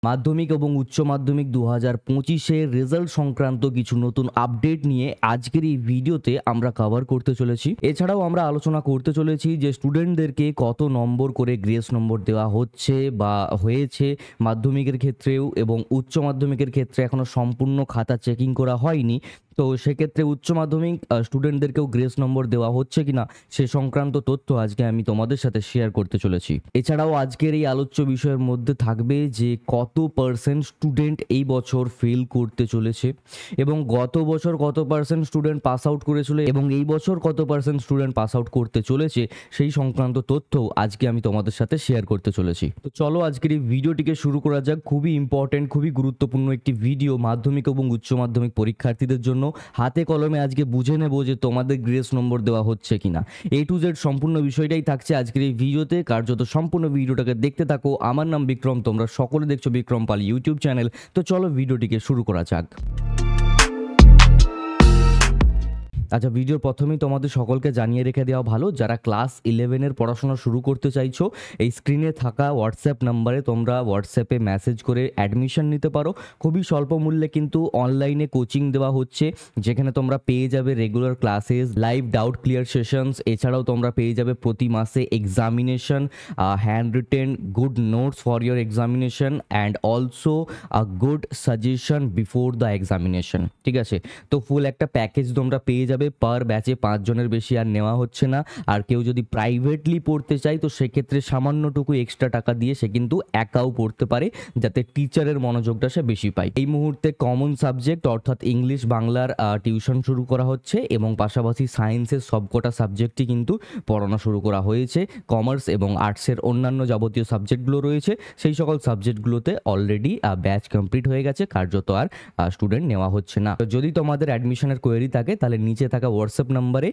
মাধ্যমিক এবং উচ্চ মাধ্যমিক 2025 এর রেজাল্ট সংক্রান্ত কিছু নতুন আপডেট নিয়ে আজকের এই ভিডিওতে আমরা কভার করতে চলেছি। এছাড়াও আমরা আলোচনা করতে চলেছি যে স্টুডেন্টদেরকে কত নম্বর করে গ্রেস নম্বর দেওয়া হচ্ছে বা হয়েছে মাধ্যমিকের ক্ষেত্রেও, এবং উচ্চ মাধ্যমিকের ক্ষেত্রে এখনো সম্পূর্ণ খাতা চেকিং করা হয়নি। তো সেক্ষেত্রে উচ্চ মাধ্যমিক স্টুডেন্টদেরকেও গ্রেস নম্বর দেওয়া হচ্ছে কিনা সে সংক্রান্ত তথ্য আজকে আমি তোমাদের সাথে শেয়ার করতে চলেছি। এছাড়াও আজকের এই আলোচ্য বিষয়ের মধ্যে থাকবে যে কত পার্সেন্ট স্টুডেন্ট এই বছর ফেল করতে চলেছে, এবং গত বছর কত পার্সেন্ট স্টুডেন্ট পাস আউট করেছিল এবং এই বছর কত পার্সেন্ট স্টুডেন্ট পাস আউট করতে চলেছে সেই সংক্রান্ত তথ্য আজকে আমি তোমাদের সাথে শেয়ার করতে চলেছি। তো চলো আজকের এই ভিডিওটিকে শুরু করা যাক। খুবই ইম্পর্টেন্ট, খুবই গুরুত্বপূর্ণ একটি ভিডিও মাধ্যমিক এবং উচ্চ মাধ্যমিক পরীক্ষার্থীদের জন্য। হাতে কলমে আজকে বুঝে নেব যে তোমাদের গ্রেস নম্বর দেওয়া হচ্ছে কিনা। A to Z সম্পূর্ণ বিষয়টাই থাকছে আজকের এই ভিডিওতে। কার্যত সম্পূর্ণ ভিডিওটাকে দেখতে থাকো। আমার নাম বিক্রম, তোমরা সকলে দেখছো বিক্রম পাল ইউটিউব চ্যানেল। তো চলো ভিডিওটিকে শুরু করা যাক। আচ্ছা, ভিডিওর প্রথমেই তোমাদের সকলকে জানিয়ে রেখে দেওয়া ভালো, যারা ক্লাস 11-এর পড়াশোনা শুরু করতে চাইছো এই স্ক্রিনে থাকা হোয়াটসঅ্যাপ নাম্বারে তোমরা হোয়াটসঅ্যাপে মেসেজ করে অ্যাডমিশন নিতে পারো। খুবই স্বল্প মূল্যে কিন্তু অনলাইনে কোচিং দেওয়া হচ্ছে, যেখানে তোমরা পেয়ে যাবে regular classes, live doubt clear sessions. এছাড়াও তোমরা পেয়ে যাবে প্রতি মাসে examination, hand written good notes for your examination and also a good suggestion before the examination. ঠিক আছে, তো ফুল একটা প্যাকেজ তোমরা পেয়ে যাবে। পার ব্যাচে 5 জনের বেশি আর নেওয়া হচ্ছে না। আর কেউ যদি প্রাইভেটলি পড়তে চায় তো সেক্ষেত্রে সামান্যটুকু এক্সট্রা টাকা দিয়ে সে কিন্তু একাও পড়তে পারে, যাতে টিচারের মনোযোগটা সে বেশি পায়। এই মুহূর্তে কমন সাবজেক্ট অর্থাৎ ইংলিশ বাংলার টিউশন শুরু করা হচ্ছে, এবং পাশাপাশি সায়েন্সের সবকটা সাবজেক্টই কিন্তু পড়ানো শুরু করা হয়েছে। কমার্স এবং আর্টসের অন্যান্য যাবতীয় সাবজেক্টগুলো রয়েছে, সেই সকল সাবজেক্টগুলোতে অলরেডি ব্যাচ কমপ্লিট হয়ে গেছে, কার্যত আর স্টুডেন্ট নেওয়া হচ্ছে না। যদি তোমাদের অ্যাডমিশনের কোয়েরি থাকে তাহলে নিচে থাকা হোয়াটসঅ্যাপ নাম্বারে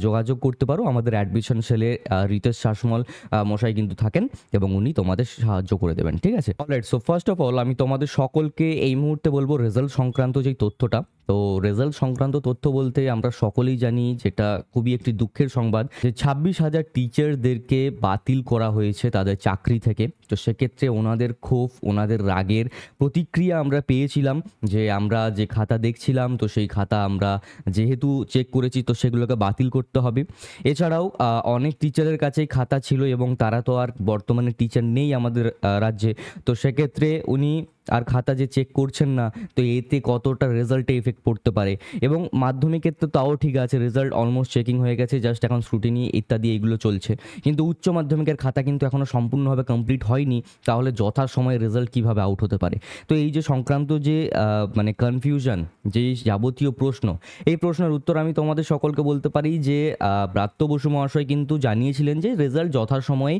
যোগাযোগ করতে পারো। আমাদের অ্যাডমিশন সেলে রিতেশ শাসমল মশাই কিন্তু থাকেন, এবং উনি তোমাদের সাহায্য করে দেবেন। ঠিক আছে, alright. So first of all আমি তোমাদের সকলকে এই মুহূর্তে বলবো রেজাল্ট সংক্রান্ত যেই তথ্যটা। তো রেজাল্ট সংক্রান্ত তথ্য বলতে আমরা সকলেই জানি, যেটা খুবই একটি দুঃখের সংবাদ, যে 26,000 টিচারদেরকে বাতিল করা হয়েছে তাদের চাকরি থেকে। তো সেক্ষেত্রে ওনাদের ক্ষোভ, ওনাদের রাগের প্রতিক্রিয়া আমরা পেয়েছিলাম, যে আমরা যে খাতা দেখছিলাম তো সেই খাতা আমরা যেহেতু চেক করেছি তো সেগুলোকে বাতিল করতে হবে। এছাড়াও অনেক টিচারের কাছেই খাতা ছিল এবং তারা তো আর বর্তমানে টিচার নেই আমাদের রাজ্যে। তো সেক্ষেত্রে উনি আর খাতা যে চেক করছেন না, তো এতে কতটা রেজাল্টে এফেক্ট পড়তে পারে। এবং মাধ্যমিকের তো তাও ঠিক আছে, রেজাল্ট অলমোস্ট চেকিং হয়ে গেছে, জাস্ট এখন স্ক্রুটিনি ইত্যাদি এইগুলো চলছে। কিন্তু উচ্চ মাধ্যমিকের খাতা কিন্তু এখনও সম্পূর্ণভাবে কমপ্লিট হয়নি, তাহলে যথাসময়ে রেজাল্ট কীভাবে আউট হতে পারে। তো এই যে সংক্রান্ত যে মানে কনফিউশন, যে যাবতীয় প্রশ্ন, এই প্রশ্নের উত্তর আমি তোমাদের সকলকে বলতে পারি যে ব্রাত্য বসু মহাশয় কিন্তু জানিয়েছিলেন যে রেজাল্ট যথাসময়ে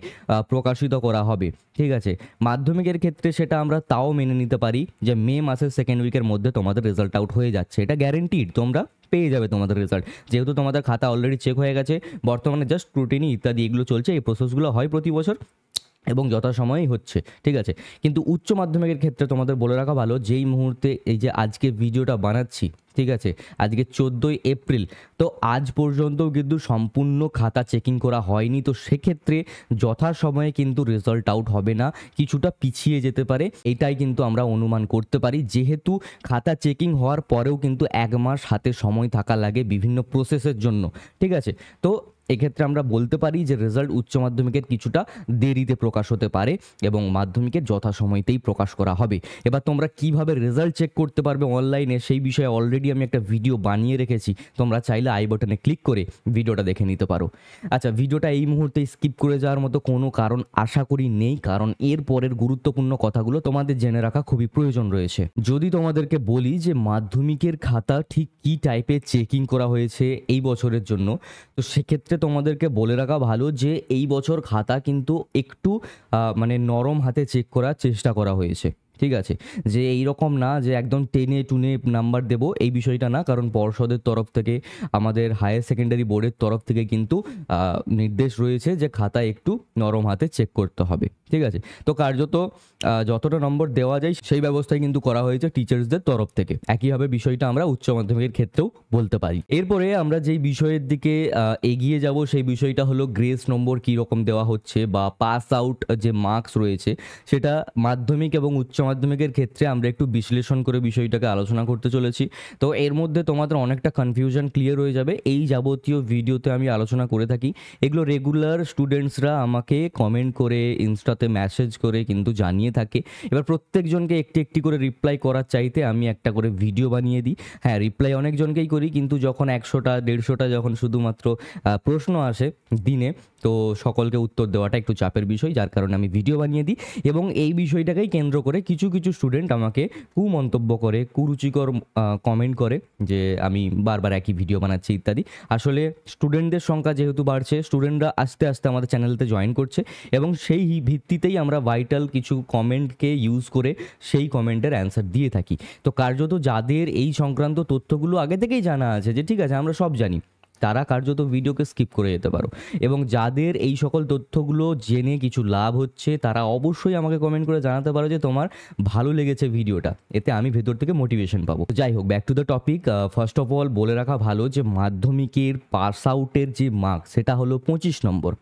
প্রকাশিত করা হবে। ঠিক আছে, মাধ্যমিকের ক্ষেত্রে সেটা আমরা তাও মেনে নিতে পারি যে মে মাসের সেকেন্ড উইকের মধ্যে তোমাদের রেজাল্ট আউট হয়ে যাচ্ছে, এটা গ্যারেন্টিড তোমরা পেয়ে যাবে তোমাদের রেজাল্ট, যেহেতু তোমাদের খাতা অলরেডি চেক হয়ে গেছে। বর্তমানে জাস্ট স্ক্রুটিনি ইত্যাদি এগুলো চলছে, এই প্রসেসগুলো হয় প্রতি বছর এবং যথাসময়েই হচ্ছে। ঠিক আছে, কিন্তু উচ্চ মাধ্যমিকের ক্ষেত্রে তোমাদের বলে রাখা ভালো, যেই মুহূর্তে এই যে আজকে ভিডিওটা বানাচ্ছি, ঠিক আছে, আজকে 14ই এপ্রিল, তো আজ পর্যন্তও কিন্তু সম্পূর্ণ খাতা চেকিং করা হয়নি। তো সেক্ষেত্রে যথাসময়ে কিন্তু রেজাল্ট আউট হবে না, কিছুটা পিছিয়ে যেতে পারে, এটাই কিন্তু আমরা অনুমান করতে পারি, যেহেতু খাতা চেকিং হওয়ার পরেও কিন্তু 1 মাস হাতে সময় থাকা লাগে বিভিন্ন প্রসেসের জন্য। ঠিক আছে, তো এক্ষেত্রে আমরা বলতে পারি যে রেজাল্ট উচ্চ মাধ্যমিকের কিছুটা দেরিতে প্রকাশ হতে পারে এবং মাধ্যমিকের যথাসময়তেই প্রকাশ করা হবে। এবার তোমরা কিভাবে রেজাল্ট চেক করতে পারবে অনলাইনে, সেই বিষয়ে অলরেডি আমি একটা ভিডিও বানিয়ে রেখেছি, তোমরা চাইলে আই বাটনে ক্লিক করে ভিডিওটা দেখে নিতে পারো। আচ্ছা, ভিডিওটা এই মুহূর্তে স্কিপ করে যাওয়ার মতো কোনো কারণ আশা করি নেই, কারণ এর পরের গুরুত্বপূর্ণ কথাগুলো তোমাদের জেনে রাখা খুবই প্রয়োজন রয়েছে। যদি তোমাদেরকে বলি যে মাধ্যমিকের খাতা ঠিক কী টাইপের চেকিং করা হয়েছে এই বছরের জন্য, তো সেক্ষেত্রে তোমাদেরকে বলে রাখা ভালো যে এই বছর খাতা কিন্তু একটু মানে নরম হাতে চেক করার চেষ্টা করা হয়েছে। ঠিক আছে, যে এই রকম না যে একদম টেনে টুনে নাম্বার দেবো, এই বিষয়টা না, কারণ পর্ষদের তরফ থেকে, আমাদের হায়ার সেকেন্ডারি বোর্ডের তরফ থেকে কিন্তু নির্দেশ রয়েছে যে খাতা একটু নরম হাতে চেক করতে হবে। ঠিক আছে, তো কার্যত যতটা নম্বর দেওয়া যায় সেই ব্যবস্থাই কিন্তু করা হয়েছে টিচার্সদের তরফ থেকে। একইভাবে বিষয়টা আমরা উচ্চ মাধ্যমিকের ক্ষেত্রেও বলতে পারি। এরপরে আমরা যেই বিষয়ের দিকে এগিয়ে যাব সেই বিষয়টা হলো গ্রেস নম্বর কী রকম দেওয়া হচ্ছে, বা পাস আউট যে মার্কস রয়েছে সেটা মাধ্যমিক এবং উচ্চ মাধ্যমিকের ক্ষেত্রে আমরা একটু বিশ্লেষণ করে বিষয়টাকে আলোচনা করতে চলেছি। তো এর মধ্যে তোমাদের অনেকটা কনফিউশন ক্লিয়ার হয়ে যাবে। এই যাবতীয় ভিডিওতে আমি আলোচনা করে থাকি, এগুলো রেগুলার স্টুডেন্টসরা আমাকে কমেন্ট করে ইনস্টাতে মেসেজ করে কিন্তু জানিয়ে থাকে। এবার প্রত্যেকজনকে একটি একটি করে রিপ্লাই করার চাইতে আমি একটা করে ভিডিও বানিয়ে দিই। হ্যাঁ, রিপ্লাই অনেকজনকেই করি, কিন্তু যখন 100টা 150টা যখন শুধুমাত্র প্রশ্ন আসে দিনে, তো সকলকে উত্তর দেওয়াটা একটু চাপের বিষয়, যার কারণে আমি ভিডিও বানিয়ে দিই। এবং এই বিষয়টাকেই কেন্দ্র করে কিছু কিছু স্টুডেন্ট আমাকে কুমন্তব্য করে, কুরুচিকর কমেন্ট করে যে আমি বারবার একই ভিডিও বানাচ্ছি ইত্যাদি। আসলে স্টুডেন্টদের সংখ্যা যেহেতু বাড়ছে, স্টুডেন্টরা আস্তে আস্তে আমাদের চ্যানেলতে জয়েন করছে, এবং সেই ভিত্তিতেই আমরা ভাইটাল কিছু কমেন্টকে ইউজ করে সেই কমেন্টের অ্যান্সার দিয়ে থাকি। তো কার্যত যাদের এই সংক্রান্ত তথ্যগুলো আগে থেকেই জানা আছে যে ঠিক আছে আমরা সব জানি, তারা কার্যত ভিডিওকে স্কিপ করে যেতে পারো। এবং যাদের এই সকল তথ্যগুলো জেনে কিছু লাভ হচ্ছে, তারা অবশ্যই আমাকে কমেন্ট করে জানাতে পারো যে তোমার ভালো লেগেছে ভিডিওটা, এতে আমি ভেতর থেকে মোটিভেশন পাবো। যাই হোক, back to the topic. First of all বলে রাখা ভালো যে মাধ্যমিকের পাস আউটের যে মার্কস সেটা হলো 25 নম্বর।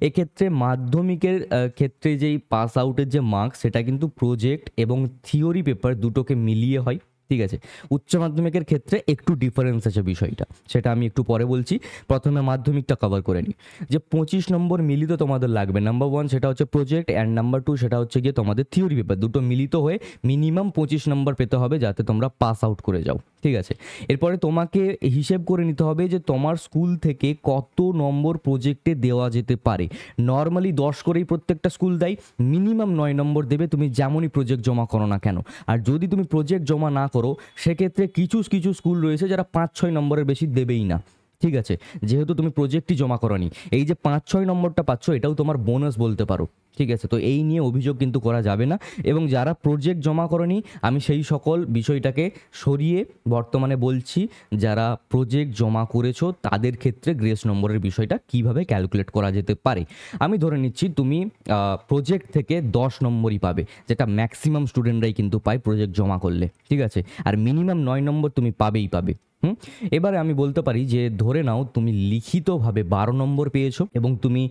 এক্ষেত্রে মাধ্যমিকের ক্ষেত্রে যেই পাস আউটের যে মার্কস সেটা কিন্তু প্রজেক্ট এবং থিওরি পেপার দুটোকে মিলিয়ে হয়, ঠিক আছে। উচ্চ মাধ্যমিকের ক্ষেত্রে একটু ডিফারেন্স আছে বিষয়টা, সেটা আমি একটু পরে বলছি। প্রথমে মাধ্যমিকটা কভার করে নিই। যে 25 নম্বর মিলিত তোমাদের লাগবে, নাম্বার 1 সেটা হচ্ছে প্রজেক্ট, অ্যান্ড নাম্বার 2 সেটা হচ্ছে গিয়ে তোমাদের থিওরি পেপার, দুটো মিলিত হয়ে মিনিমাম 25 নম্বর পেতে হবে যাতে তোমরা পাস আউট করে যাও, ঠিক আছে। এরপরে তোমাকে হিসেব করে নিতে হবে যে তোমার স্কুল থেকে কত নম্বর প্রজেক্টে দেওয়া যেতে পারে। নর্মালি 10 করেই প্রত্যেকটা স্কুল দেয়, মিনিমাম 9 নম্বর দেবে তুমি যেমনই প্রজেক্ট জমা করো না কেন। আর যদি তুমি প্রজেক্ট জমা না করো, সেক্ষেত্রে কিছু কিছু স্কুল রয়েছে যারা 5-6 নম্বরের বেশি দেবেই না, ঠিক আছে, যেহেতু তুমি প্রজেক্টই জমা করোনি। এই যে 5-6 নম্বরটা পাচ্ছ, এটাও তোমার বোনাস বলতে পারো, ঠিক আছে। তো এই নিয়ে অভিযোগ কিন্তু করা যাবে না। এবং যারা প্রজেক্ট জমা করনি, আমি সেই সকল বিষয়টাকে সরিয়ে বর্তমানে বলছি, যারা প্রজেক্ট জমা করেছো তাদের ক্ষেত্রে গ্রেস নম্বরের বিষয়টা কিভাবে ক্যালকুলেট করা যেতে পারে। আমি ধরে নিচ্ছি তুমি প্রজেক্ট থেকে 10 নম্বরই পাবে, যেটা ম্যাক্সিমাম স্টুডেন্টরাই কিন্তু পায় প্রজেক্ট জমা করলে, ঠিক আছে। আর মিনিমাম 9 নম্বর তুমি পাবেই পাবে। এবারে আমি বলতে পারি যে ধরে নাও তুমি লিখিতভাবে 12 নম্বর পেয়েছো এবং তুমি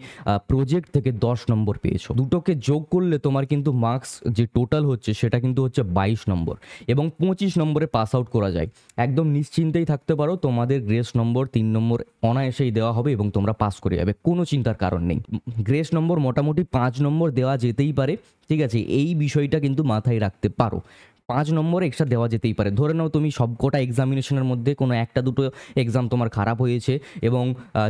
প্রজেক্ট থেকে 10 নম্বর পেয়েছো, দুটোকে যোগ করলে তোমার কিন্তু মার্কস যে টোটাল হচ্ছে সেটা কিন্তু হচ্ছে 22 নম্বর, এবং 25 নম্বরে পাস আউট করা যায়। একদম নিশ্চিন্তেই থাকতে পারো, তোমাদের গ্রেস নম্বর 3 নম্বর অনায়াসেই দেওয়া হবে এবং তোমরা পাস করে যাবে, কোনো চিন্তার কারণ নেই। গ্রেস নম্বর মোটামুটি 5 নম্বর দেওয়া যেতেই পারে, ঠিক আছে, এই বিষয়টা কিন্তু মাথায় রাখতে পারো। 5 নম্বর এক্সট্রা দেওয়া যেতেই পারে। ধরে নাও তুমি সবকটা এক্সামিনেশনের মধ্যে কোনো একটা দুটো এক্সাম তোমার খারাপ হয়েছে এবং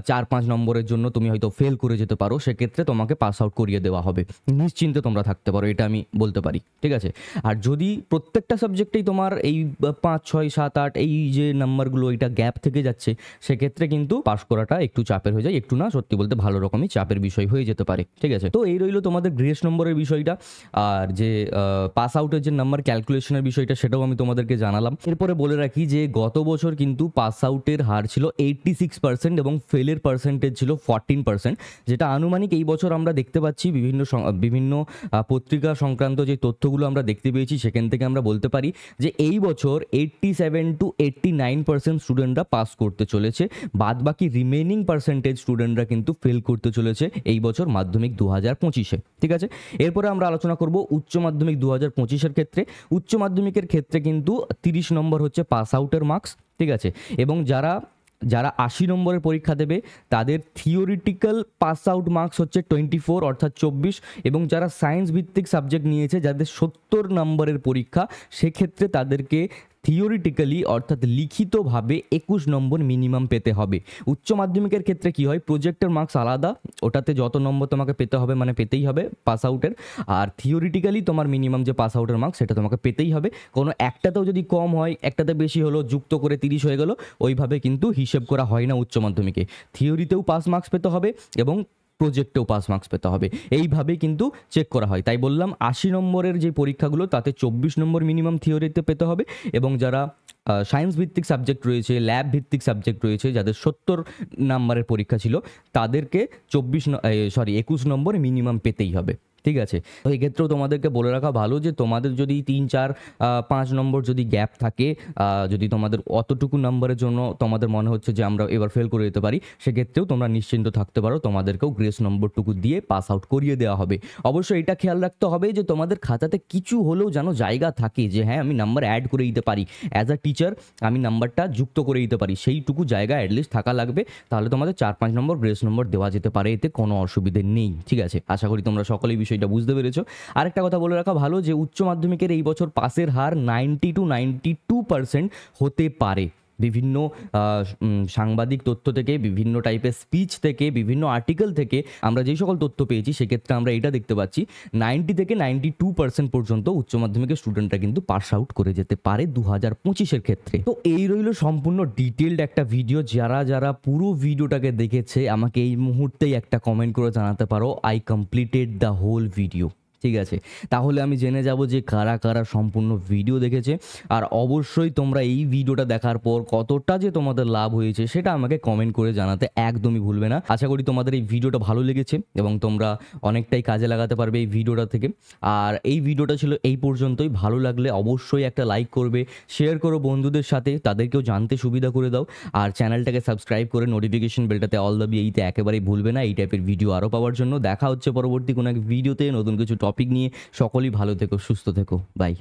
4-5 নম্বরের জন্য তুমি হয়তো ফেল করে যেতে পারো, সেক্ষেত্রে তোমাকে পাস আউট করিয়ে দেওয়া হবে, নিশ্চিন্তে তোমরা থাকতে পারো, এটা আমি বলতে পারি, ঠিক আছে। আর যদি প্রত্যেকটা সাবজেক্টেই তোমার এই 5, 6, 7, 8 এই যে নাম্বারগুলো এটা গ্যাপ থেকে যাচ্ছে, সেক্ষেত্রে কিন্তু পাস করাটা একটু চাপের হয়ে যায়, একটু না সত্যি বলতে ভালো রকমই চাপের বিষয় হয়ে যেতে পারে, ঠিক আছে। তো এই রইলো তোমাদের গ্রেস নম্বরের বিষয়টা। আর যে পাস আউটের যে নাম্বার ক্যালকুলেশনের বিষয়টা সেটাও আমি তোমাদেরকে জানালাম। এরপরে বলে রাখি যে গত বছর কিন্তু পাস আউটের হার ছিল 86% এবং ফেলের পার্সেন্টেজ ছিল 14%, যেটা আনুমানিক এই বছর আমরা দেখতে পাচ্ছি বিভিন্ন পত্রিকা সংক্রান্ত যে তথ্যগুলো আমরা দেখতে পেয়েছি, সেখান থেকে আমরা বলতে পারি যে এই বছর 87-89% স্টুডেন্টরা পাস করতে চলেছে, বাদ বাকি রিমেনিং পার্সেন্টেজ স্টুডেন্টরা কিন্তু ফেল করতে চলেছে এই বছর মাধ্যমিক 2025-এ, ঠিক আছে। এরপরে আমরা আলোচনা করব উচ্চ মাধ্যমিক 2025-এর ক্ষেত্রে। উচ্চ মাধ্যমিকের ক্ষেত্রে কিন্তু 30 নম্বর হচ্ছে পাস আউটের মার্কস, ঠিক আছে। এবং যারা 80 নম্বরের পরীক্ষা দেবে তাদের থিওরিটিক্যাল পাস আউট মার্কস হচ্ছে 24 অর্থাৎ 24, এবং যারা সায়েন্স ভিত্তিক সাবজেক্ট নিয়েছে যাদের 70 নম্বরের পরীক্ষা, সেক্ষেত্রে তাদেরকে থিওরিটিক্যালি অর্থাৎ লিখিতভাবে 21 নম্বর মিনিমাম পেতে হবে। উচ্চ মাধ্যমিকের ক্ষেত্রে কি হয়, প্রজেক্টের মার্কস আলাদা, ওটাতে যত নম্বর তোমাকে পেতে হবে মানে পেতেই হবে পাস আউটের, আর থিওরিটিক্যালি তোমার মিনিমাম যে পাস আউটের মার্কস সেটা তোমাকে পেতেই হবে। কোনো একটাতেও যদি কম হয়, একটাতে বেশি হলো, যুক্ত করে 30 হয়ে গেল, ওইভাবে কিন্তু হিসেব করা হয় না উচ্চ মাধ্যমিকে। থিওরিতেও পাস মার্কস পেতে হবে এবং প্রজেক্টেও পাস মার্কস পেতে হবে, এইভাবেই কিন্তু চেক করা হয়। তাই বললাম 80 নম্বরের যে পরীক্ষাগুলো তাতে 24 নম্বর মিনিমাম থিওরিতে পেতে হবে, এবং যারা সায়েন্স ভিত্তিক সাবজেক্ট রয়েছে, ল্যাব ভিত্তিক সাবজেক্ট রয়েছে, যাদের 70 নম্বরের পরীক্ষা ছিল, তাদেরকে 21 নম্বর মিনিমাম পেতেই হবে, ঠিক আছে? তো এক্ষেত্রেও তোমাদেরকে বলে রাখা ভালো যে তোমাদের যদি ৩, ৪, ৫ নম্বর যদি গ্যাপ থাকে, যদি তোমাদের অতটুকু নাম্বারের জন্য তোমাদের মনে হচ্ছে যে আমরা এবার ফেল করে যেতে পারি, সেক্ষেত্রেও তোমরা নিশ্চিন্ত থাকতে পারো, তোমাদেরকেও গ্রেস নম্বরটুকু দিয়ে পাস আউট করিয়ে দেওয়া হবে। অবশ্যই এটা খেয়াল রাখতে হবে যে তোমাদের খাতাতে কিছু হলেও যেন জায়গা থাকে যে হ্যাঁ, আমি নাম্বার অ্যাড করে দিতে পারি। অ্যাজ আ টিচার আমি নাম্বারটা যুক্ত করে দিতে পারি, সেইটুকু জায়গা অ্যাটলিস্ট থাকা লাগবে। তাহলে তোমাদের ৪-৫ নম্বর গ্রেস নম্বর দেওয়া যেতে পারে, এতে কোনো অসুবিধে নেই। ঠিক আছে? আশা করি তোমরা সকলেই বিষয়টা বুঝতে পেরেছো। আরেকটা কথা বলে রাখা ভালো যে উচ্চ মাধ্যমিকের এই বছর পাসের হার 90-92% হতে পারে। বিভিন্ন সাংবাদিক তথ্য থেকে, বিভিন্ন টাইপের স্পিচ থেকে, বিভিন্ন আর্টিকেল থেকে আমরা যেই সকল তথ্য পেয়েছি, সেক্ষেত্রে আমরা এটা দেখতে পাচ্ছি 90-92% পর্যন্ত উচ্চ মাধ্যমিকের স্টুডেন্টরা কিন্তু পাস আউট করে যেতে পারে 2025-এর ক্ষেত্রে। তো এই রইল সম্পূর্ণ ডিটেলড একটা ভিডিও। যারা যারা পুরো ভিডিওটাকে দেখেছে আমাকে এই মুহূর্তেই একটা কমেন্ট করে জানাতে পারো, I completed the whole video. ঠিক আছে? তাহলে আমি জেনে যাব যে কারা কারা সম্পূর্ণ ভিডিও দেখেছে। আর অবশ্যই তোমরা এই ভিডিওটা দেখার পর কতটা যে তোমাদের লাভ হয়েছে সেটা আমাকে কমেন্ট করে জানাতে একদমই ভুলবে না। আশা করি তোমাদের এই ভিডিওটা ভালো লেগেছে এবং তোমরা অনেকটাই কাজে লাগাতে পারবে এই ভিডিওটা থেকে। আর এই ভিডিওটা ছিল এই পর্যন্তই। ভালো লাগলে অবশ্যই একটা লাইক করবে, শেয়ার করো বন্ধুদের সাথে, তাদেরকেও জানতে সুবিধা করে দাও। আর চ্যানেলটাকে সাবস্ক্রাইব করে নোটিফিকেশন বেলটাতে অল দাবিয়ে এইতে একেবারেই ভুলবে না এই টাইপের ভিডিও আরও পাওয়ার জন্য। দেখা হচ্ছে পরবর্তী কোনো এক ভিডিওতে নতুন কিছু টপিক নিয়ে। সকলেই ভালো থেকো, সুস্থ থেকো, বাই।